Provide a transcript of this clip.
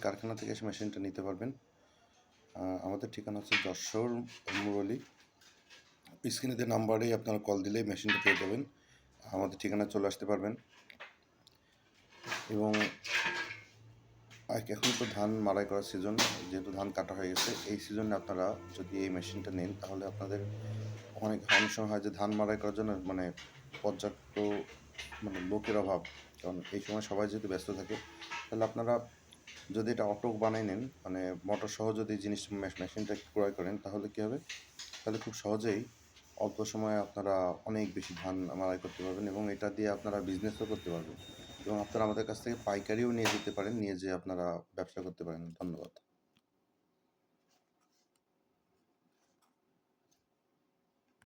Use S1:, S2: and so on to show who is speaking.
S1: কারখানা থেকে এসে মেশিনটা নিতে পারবেন। আমাদের ঠিকানা হচ্ছে যশোর মুরলী। স্ক্রিনে যে নাম্বারেই আপনারা কল দিলেই মেশিনটা পেয়ে যাবেন, আমাদের ঠিকানায় চলে আসতে পারবেন। এবং এখন তো ধান মাড়াই করার সিজন, যেহেতু ধান কাটা হয়ে গেছে, এই সিজনে আপনারা যদি এই মেশিনটা নেন তাহলে আপনাদের অনেক সময় হয় যে ধান মাড়াই করার জন্য পর্যাপ্ত লোকের অভাব, কারণ এই সময় সবাই যেহেতু ব্যস্ত থাকে। তাহলে আপনারা যদি এটা অটো বানাই নেন, মোটর সহ যদি মেশিনটা ক্রয় করেন, তাহলে কী হবে, তাহলে খুব সহজেই অল্প সময়ে আপনারা অনেক বেশি ধান মাড়াই করতে পারবেন এবং এটা দিয়ে আপনারা বিজনেসও করতে পারবেন এবং আপনারা আমাদের কাছ থেকে পাইকারিও নিয়ে যেতে পারেন, নিয়ে যেয়ে আপনারা ব্যবসা করতে পারেন। ধন্যবাদ।